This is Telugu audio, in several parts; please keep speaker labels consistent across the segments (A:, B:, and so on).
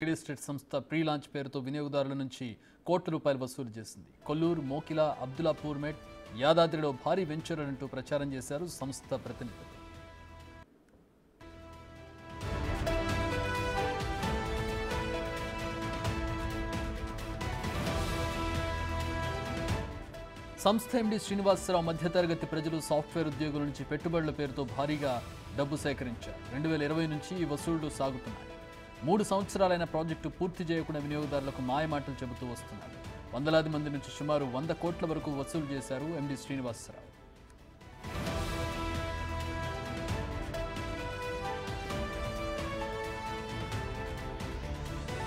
A: రియల్ ఎస్టేట్ సంస్థ ప్రీ లాంచ్ పేరుతో వినియోగదారుల నుంచి కోట్ల రూపాయలు వసూలు చేసింది. కొల్లూరు, మోకిల, అబ్దుల్లాపూర్ మెట్, యాదాద్రిలో భారీ వెంచర్ అంటూ ప్రచారం చేశారు సంస్థ ప్రతినిధులు. సంస్థ ఎండీ శ్రీనివాసరావు మధ్యతరగతి ప్రజలు, సాఫ్ట్వేర్ ఉద్యోగుల నుంచి పెట్టుబడుల పేరుతో భారీగా డబ్బు సేకరించారు. 2020 నుంచి ఈ వసూళ్లు సాగుతున్నాయి. 3 సంవత్సరాలైన ప్రాజెక్టు పూర్తి చేయకుండా వినియోగదారులకు మాయమాటలు చెబుతూ వస్తున్నారు. వందలాది మంది నుంచి సుమారు 100 కోట్ల వరకు వసూలు చేశారు ఎండీ శ్రీనివాసరావు.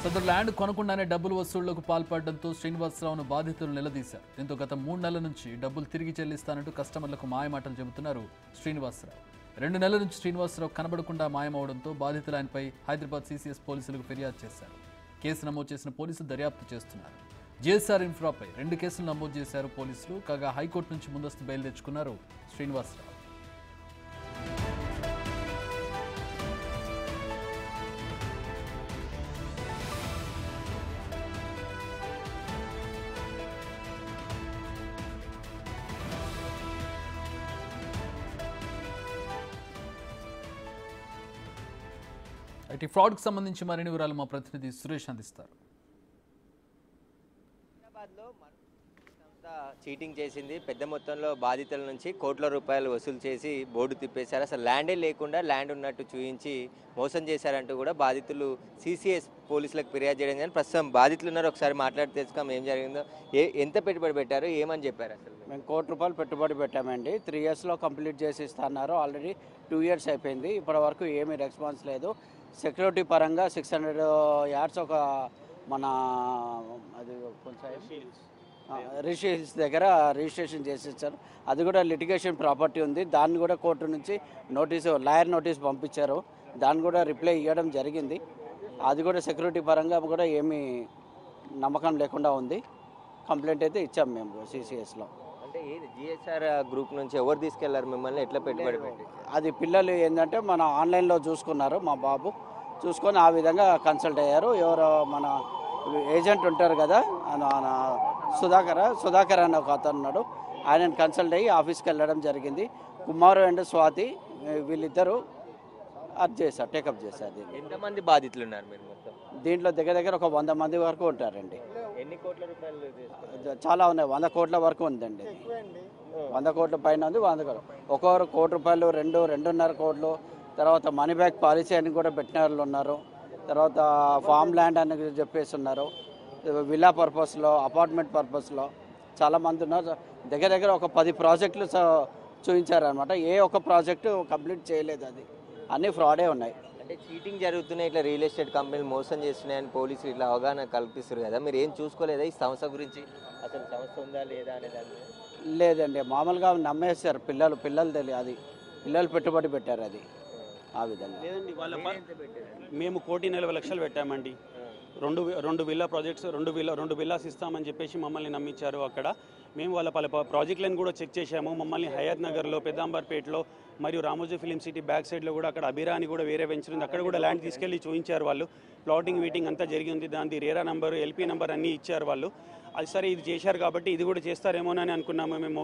A: సదరు ల్యాండ్ కొనకుండానే డబ్బులు వసూళ్లకు పాల్పడడంతో శ్రీనివాసరావును బాధితులు నిలదీశారు. దీంతో గత 3 నెలల నుంచి డబ్బులు తిరిగి చెల్లిస్తానంటూ కస్టమర్లకు మాయమాటలు చెబుతున్నారు శ్రీనివాసరావు. 2 నెలల నుంచి శ్రీనివాసరావు కనబడకుండా మాయమవడంతో బాధితులు ఆయనపై హైదరాబాద్ సీసీఎస్ పోలీసులకు ఫిర్యాదు చేశారు. కేసు నమోదు చేసిన పోలీసులు దర్యాప్తు చేస్తున్నారు. జేఎస్ఆర్ ఇన్ఫ్రాపై 2 కేసులు నమోదు చేశారు పోలీసులు. కాగా హైకోర్టు నుంచి ముందస్తు బెయిల్ తెచ్చుకున్నారు శ్రీనివాసరావు. అయితే ఫ్రాడ్కు సంబంధించి మరిన్ని వివరాలు మా ప్రతినిధి సురేష్ అందిస్తారు.
B: హైదరాబాద్లో సంస్థ చీటింగ్ చేసింది. పెద్ద మొత్తంలో బాధితుల నుంచి కోట్ల రూపాయలు వసూలు చేసి బోర్డు తిప్పేశారు. అసలు ల్యాండే లేకుండా ల్యాండ్ ఉన్నట్టు చూపించి మోసం చేశారంటూ కూడా బాధితులు సీసీఎస్ పోలీసులకు ఫిర్యాదు చేయడం కానీ ప్రస్తుతం బాధితులు ఉన్నారు. ఒకసారి మాట్లాడి తెలుసుకుందాం ఏం జరిగిందో. ఎంత పెట్టుబడి పెట్టారు, ఏమని చెప్పారు? అసలు
C: మేము కోటి రూపాయలు పెట్టుబడి పెట్టామండి. 3 ఇయర్స్లో కంప్లీట్ చేసి ఇస్తున్నారు. ఆల్రెడీ 2 ఇయర్స్ అయిపోయింది. ఇప్పటి వరకు ఏమీ రెస్పాన్స్ లేదు. సెక్యూరిటీ పరంగా 600 యార్డ్స్ ఒక మన అది కొంచెం రిజిస్ట్రేషన్ దగ్గర రిజిస్ట్రేషన్ చేసి ఇచ్చారు. అది కూడా లిటిగేషన్ ప్రాపర్టీ ఉంది. దాన్ని కూడా కోర్టు నుంచి లాయర్ నోటీస్ పంపించారు. దాన్ని కూడా రిప్లై ఇవ్వడం జరిగింది. అది కూడా సెక్యూరిటీ పరంగా కూడా ఏమీ నమ్మకం లేకుండా ఉంది. కంప్లైంట్ అయితే ఇచ్చాం మేము సీసీఎస్లో.
B: అంటే జిఎస్ఆర్ గ్రూప్ నుంచి ఎవరు తీసుకెళ్లారు మిమ్మల్ని? ఎట్లా పెట్టుబడి పెట్టి?
C: అది పిల్లలు ఏంటంటే మన ఆన్లైన్లో చూసుకున్నారు. మా బాబు చూసుకొని ఆ విధంగా కన్సల్ట్ అయ్యారు. ఎవరో మన ఏజెంట్ ఉంటారు కదా, సుధాకర్ అనే ఒక అతను ఉన్నాడు. ఆయనను కన్సల్ట్ అయ్యి ఆఫీస్కి వెళ్ళడం జరిగింది. కుమారు అండ్ స్వాతి వీళ్ళిద్దరూ అది చేశారు, టేకప్ చేశారు.
B: ఎంతమంది బాధితులు ఉన్నారు మీరు మొత్తం?
C: దీంట్లో దగ్గర ఒక 100 మంది వరకు ఉంటారండి.
B: ఎన్ని కోట్ల రూపాయలు?
C: చాలా ఉన్నాయి. 100 కోట్ల వరకు ఉందండి. 100 కోట్ల పైన ఉంది. 100 కోట్లు ఒక్కొక్కరు ₹1 కోటి, 2.5 కోట్లు. తర్వాత మనీ బ్యాక్ పాలసీ అని కూడా పెట్టిన వాళ్ళు ఉన్నారు. తర్వాత ఫామ్ ల్యాండ్ అని చెప్పేసి ఉన్నారు. విల్లా పర్పస్లో, అపార్ట్మెంట్ పర్పస్లో చాలామంది ఉన్నారు. దగ్గర ఒక 10 ప్రాజెక్టులు చూపించారనమాట. ఏ ఒక్క ప్రాజెక్టు కంప్లీట్ చేయలేదు. అది అన్నీ ఫ్రాడే ఉన్నాయి.
B: అంటే చీటింగ్ జరుగుతున్నాయి, ఇట్లా రియల్ ఎస్టేట్ కంపెనీలు మోసం చేస్తున్నాయని పోలీసులు ఇట్లా అవగాహన కల్పిస్తారు కదా, మీరు ఏం చూసుకోలేదా ఈ సంస్థ గురించి? అసలు సంస్థ ఉందా లేదా అనే దాన్ని?
C: లేదండి, మామూలుగా నమ్మేస్తారు పిల్లలు తెలియదు. అది పిల్లలు పెట్టుబడి పెట్టారు. అది ఆ విధంగా
D: లేదండి. మేము 1,40,00,000 పెట్టామండి. రెండు విల్లా ప్రాజెక్ట్స్, రెండు విల్లాస్ ఇస్తామని చెప్పేసి మమ్మల్ని నమ్మించారు. అక్కడ మేము వాళ్ళ ప్రాజెక్టులను కూడా చెక్ చేశాము. మమ్మల్ని హయత్ నగర్లో, పెద్దాంబర్పేటలో మరియు రామోజీ ఫిలిం సిటీ బ్యాక్ సైడ్లో కూడా అక్కడ అభిరా అని కూడా వేరే వెంచర్ ఉంది. అక్కడ కూడా ల్యాండ్ తీసుకెళ్ళి చూపించారు వాళ్ళు. ప్లాటింగ్ వీటింగ్ అంతా జరిగింది. దాని రేరా నెంబర్, ఎల్పీ నెంబర్ అన్నీ ఇచ్చారు వాళ్ళు. అది సరే, ఇది చేశారు కాబట్టి ఇది కూడా చేస్తారేమోనని అనుకున్నాము మేము.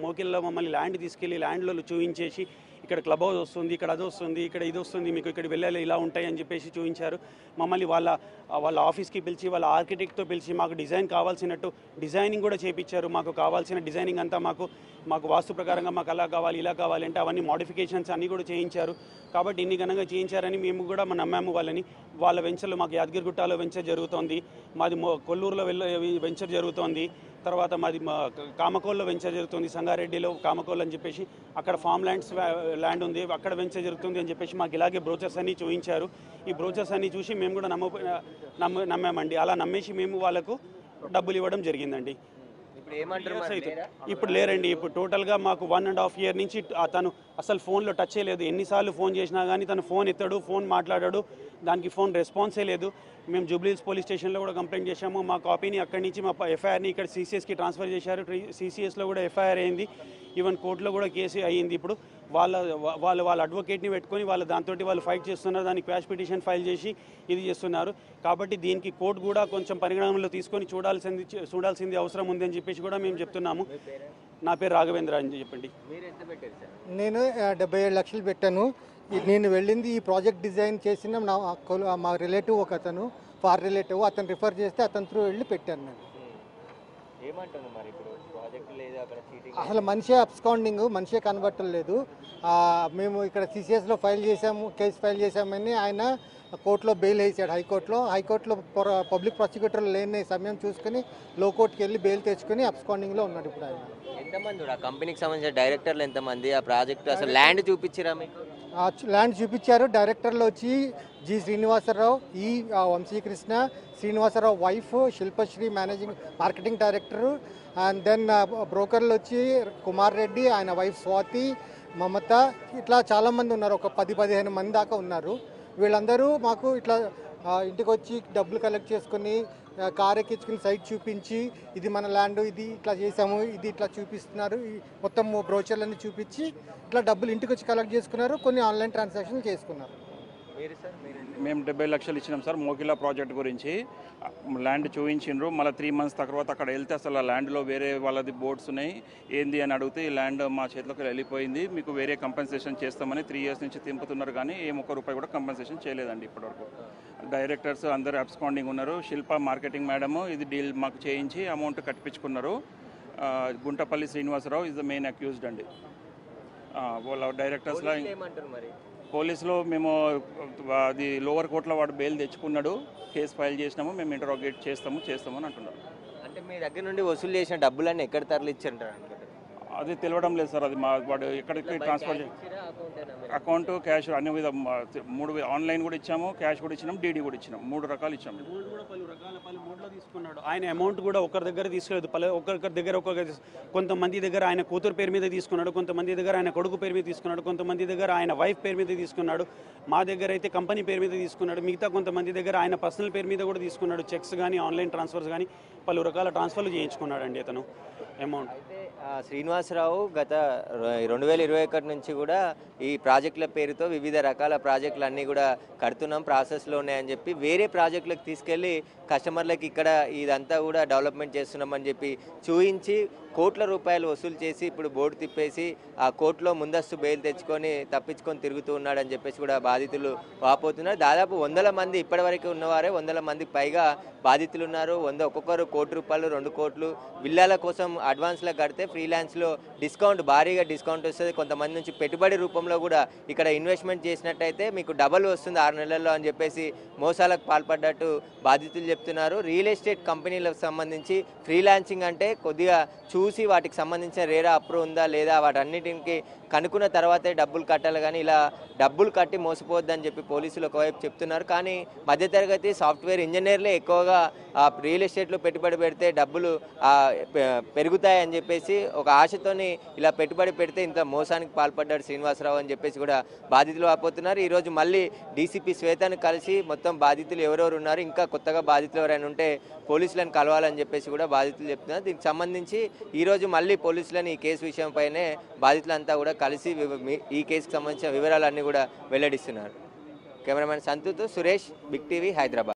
D: మోకిలలో మమ్మల్ని ల్యాండ్ తీసుకెళ్ళి ల్యాండ్లో చూపించేసి ఇక్కడ క్లబ్ హౌస్ వస్తుంది, ఇక్కడ అది వస్తుంది, ఇక్కడ ఇది వస్తుంది, మీకు ఇక్కడ వెళ్ళాలి, ఇలా ఉంటాయి అని చెప్పేసి చూపించారు. మమ్మల్ని వాళ్ళ ఆఫీస్కి పిలిచి, వాళ్ళ ఆర్కిటెక్ట్తో పిలిచి మాకు డిజైన్ కావాల్సినట్టు డిజైనింగ్ కూడా చేయించారు. మాకు కావాల్సిన డిజైనింగ్ అంతా మాకు వాస్తు ప్రకారంగా మాకు అలా కావాలి, ఇలా కావాలి అంటే అవన్నీ మోడిఫికేషన్స్ అన్నీ కూడా చేయించారు. కాబట్టి ఇన్ని ఘనంగా చేయించారని మేము కూడా నమ్మాము వాళ్ళని. వాళ్ళ వెంచర్లో మాకు యాదగిరిగుట్టలో వెంచర్ జరుగుతోంది, మాది కొల్లూరులో వెంచర్ జరుగుతోంది, తర్వాత మాది కామకోల్లో వెంచర్ జరుగుతుంది, సంగారెడ్డిలో కామకోల్ అని చెప్పేసి అక్కడ ఫామ్ ల్యాండ్ ఉంది, అక్కడ వెంచర్ జరుగుతుంది అని చెప్పేసి మాకు ఇలాగే బ్రోచర్స్ అన్నీ చూపించారు. ఈ బ్రోచర్స్ అన్నీ చూసి మేము కూడా నమ్మామండి. అలా నమ్మేసి మేము వాళ్ళకు డబ్బులు ఇవ్వడం జరిగిందండి. ఇప్పుడు లేరండి. ఇప్పుడు టోటల్గా మాకు 1.5 year నుంచి తను అసలు ఫోన్లో టచ్ చేయలేదు. ఎన్నిసార్లు ఫోన్ చేసినా కానీ తను ఫోన్ ఎత్తాడు, ఫోన్ మాట్లాడాడు, దానికి ఫోన్ రెస్పాన్సే లేదు. మేము జూబ్లీహిల్స్ పోలీస్ స్టేషన్లో కూడా కంప్లైంట్ చేశాము. మా కాపీని అక్కడి నుంచి మా ఎఫ్ఐఆర్ని ఇక్కడ సీసీఎస్కి ట్రాన్స్ఫర్ చేశారు. సీసీఎస్లో కూడా ఎఫ్ఐఆర్ అయింది. ఈవెన్ కోర్టులో కూడా కేసు అయ్యింది. ఇప్పుడు వాళ్ళ అడ్వకేట్ని పెట్టుకొని దాంతో వాళ్ళు ఫైట్ చేస్తున్నారు, దానికి క్వాష్ పిటిషన్ ఫైల్ చేసి ఇది చేస్తున్నారు. కాబట్టి దీనికి కోర్టు కూడా కొంచెం పరిగణనలో తీసుకొని చూడాల్సింది అవసరం ఉంది అని చెప్పేసి కూడా మేము చెప్తున్నాము. నా పేరు రాఘవేంద్ర అని చెప్పండి.
E: నేను 77 లక్షలు పెట్టాను. నేను వెళ్ళింది ఈ ప్రాజెక్ట్ డిజైన్ చేసిన మా రిలేటివ్ ఒక అతను, ఫార్ రిలేటివ్, అతను రిఫర్ చేస్తే అతని త్రూ వెళ్ళి పెట్టాను నేను. అసలు మనిషే అబ్స్కాండింగ్, మనిషే కనబట్టలేదు. మేము ఇక్కడ సిసిఎస్లో కేసు ఫైల్ చేసామని ఆయన కోర్టులో బెయిల్ వేసాడు. హైకోర్టులో పబ్లిక్ ప్రాసిక్యూటర్ లేని సమయం చూసుకుని లో కోర్టుకి వెళ్ళి బెయిల్ తెచ్చుకొని అబ్స్కాండింగ్లో ఉన్నాడు ఇప్పుడు ఆయన.
B: ఎంతమంది ఆ కంపెనీకి సంబంధించిన డైరెక్టర్లు ఎంతమంది, ఆ ప్రాజెక్ట్ అసలు ల్యాండ్ చూపించారా మీకు?
E: ల్యాండ్ చూపించారు. డైరెక్టర్లు వచ్చి G Srinivasarao, Vamsikrishna, Srinivasarao wife Shilpasri marketing director, and then బ్రోకర్లు వచ్చి కుమార్ రెడ్డి, ఆయన వైఫ్ స్వాతి, మమత, ఇట్లా చాలామంది ఉన్నారు. ఒక 10-15 మంది దాకా ఉన్నారు. వీళ్ళందరూ మాకు ఇట్లా ఇంటికి వచ్చి డబ్బులు కలెక్ట్ చేసుకుని కార్ ఎక్కించుకుని సైట్ చూపించి ఇది మన ల్యాండ్, ఇది ఇట్లా చేసాము, ఇది ఇట్లా చూపిస్తున్నారు, మొత్తం బ్రోచర్లన్నీ చూపించి ఇట్లా డబ్బులు ఇంటికి వచ్చి కలెక్ట్ చేసుకున్నారు. కొన్ని ఆన్లైన్ ట్రాన్సాక్షన్ చేసుకున్నారు.
F: మేము 70 లక్షలు ఇచ్చినాం సార్ మోకిలా ప్రాజెక్ట్ గురించి. ల్యాండ్ చూపించిండ్రు. మళ్ళీ 3 మంత్స్ తర్వాత అక్కడ వెళ్తే అసలు ఆ ల్యాండ్లో వేరే వాళ్ళది బోర్డ్స్ ఉన్నాయి, ఏంది అని అడిగితే ఈ ల్యాండ్ మా చేతిలోకి వెళ్ళిపోయింది, మీకు వేరే కంపెన్సేషన్ చేస్తామని 3 ఇయర్స్ నుంచి తింపుతున్నారు, కానీ ఒక్క రూపాయి కూడా కంపెన్సేషన్ చేయలేదండి ఇప్పటివరకు. డైరెక్టర్స్ అందరూ అబ్స్కాండింగ్ ఉన్నారు. శిల్ప మార్కెటింగ్ మేడము ఇది డీల్ మాకు చేయించి అమౌంట్ కట్టించుకున్నారు. Guntapalli Srinivasarao is the main accused అండి. వాళ్ళ డైరెక్టర్స్లో పోలీసులో మేము అది లోవర్ కోర్టులో వాడు బెయిల్ తెచ్చుకున్నాడు, కేసు ఫైల్ చేసినాము, మేము ఇంటరోగేట్ చేస్తామని అంటున్నారు.
B: అంటే మీ దగ్గర నుండి వసూలు చేసిన డబ్బులన్నీ ఎక్కడ తరలిచ్చారు?
F: అది తెలియడం లేదు సార్. అది వాడు ఎక్కడికి ట్రాన్స్ఫర్ అకౌంట్ క్యాష్ అన్ని విధ 3 ఆన్లైన్ కూడా ఇచ్చాము, క్యాష్ కూడా ఇచ్చినాము, డీడీ కూడా ఇచ్చినాము, 3 రకాలు ఇచ్చాము.
D: పలు మోడ్లో తీసుకున్నాడు. ఆయన అమౌంట్ కూడా ఒకరి దగ్గర తీసుకోలేదు, ఒకరి దగ్గర కొంతమంది దగ్గర ఆయన కూతురు పేరు మీద తీసుకున్నాడు, కొంతమంది దగ్గర ఆయన కొడుకు పేరు మీద తీసుకున్నాడు, కొంతమంది దగ్గర ఆయన వైఫ్ పేరు మీద తీసుకున్నాడు, మా దగ్గర అయితే కంపెనీ పేరు మీద తీసుకున్నాడు, మిగతా కొంతమంది దగ్గర ఆయన పర్సనల్ పేరు మీద కూడా తీసుకున్నాడు. చెక్స్ కానీ ఆన్లైన్ ట్రాన్స్ఫర్స్ కానీ పలు రకాల ట్రాన్స్ఫర్లు చేయించుకున్నాడు అండి అతను అమౌంట్.
B: శ్రీనివాసరావు గత 2021 నుంచి కూడా ఈ ప్రాజెక్టుల పేరుతో వివిధ రకాల ప్రాజెక్టులు అన్నీ కూడా కడుతున్నాం, ప్రాసెస్లో ఉన్నాయని చెప్పి వేరే ప్రాజెక్టులకు తీసుకెళ్ళి కస్టమర్లకు ఇక్కడ ఇదంతా కూడా డెవలప్మెంట్ చేస్తున్నామని చెప్పి చూయించి కోట్ల రూపాయలు వసూలు చేసి ఇప్పుడు బోర్డు తిప్పేసి ఆ కోర్టులో ముందస్తు బెయిల్ తెచ్చుకొని తప్పించుకొని తిరుగుతూ ఉన్నాడని చెప్పేసి కూడా బాధితులు వాపోతున్నారు. దాదాపు 100 మంది ఇప్పటివరకు ఉన్నవారే 100 మందికి పైగా బాధితులు ఉన్నారు. ఒక్కొక్కరు ₹1 కోటి 2 కోట్లు విల్లాల కోసం అడ్వాన్స్లో కడితే ఫ్రీలాన్స్లో భారీగా డిస్కౌంట్ వస్తుంది. కొంతమంది నుంచి పెట్టుబడి రూపంలో కూడా ఇక్కడ ఇన్వెస్ట్మెంట్ చేసినట్టయితే మీకు డబల్ వస్తుంది 6 నెలల్లో అని చెప్పేసి మోసాలకు పాల్పడ్డట్టు బాధితులు చెప్తున్నారు. రియల్ ఎస్టేట్ కంపెనీలకు సంబంధించి ఫ్రీలాన్సింగ్ అంటే కొద్దిగా చూసి వాటికి సంబంధించిన రేరా అప్రూవ్ ఉందా లేదా వాటన్నిటికి కనుక్కున్న తర్వాతే డబ్బులు కట్టాలి, కానీ ఇలా డబ్బులు కట్టి మోసపోవద్దని చెప్పి పోలీసులు ఒకవైపు చెప్తున్నారు. కానీ మధ్యతరగతి సాఫ్ట్వేర్ ఇంజనీర్లే ఎక్కువగా రియల్ ఎస్టేట్లో పెట్టుబడి పెడితే డబ్బులు పెరుగుతాయని చెప్పేసి ఒక ఆశతోని ఇలా పెట్టుబడి పెడితే ఇంత మోసానికి పాల్పడ్డాడు శ్రీనివాసరావు అని చెప్పేసి కూడా బాధితులు వాపోతున్నారు. ఈరోజు మళ్ళీ డీసీపీ శ్వేతను కలిసి మొత్తం బాధితులు ఎవరెవరు ఉన్నారు, ఇంకా కొత్తగా బాధితులు ఎవరైనా ఉంటే పోలీసులను కలవాలని చెప్పేసి కూడా బాధితులు చెప్తున్నారు. దీనికి సంబంధించి ఈరోజు మళ్ళీ పోలీసులను ఈ కేసు విషయంపైనే బాధితులంతా కూడా కలిసి ఈ కేసుకు సంబంధించిన వివరాలన్నీ కూడా వెల్లడిస్తున్నారు. కెమెరామెన్ సంతుతో సురేష్, బిగ్ టీవీ, హైదరాబాద్.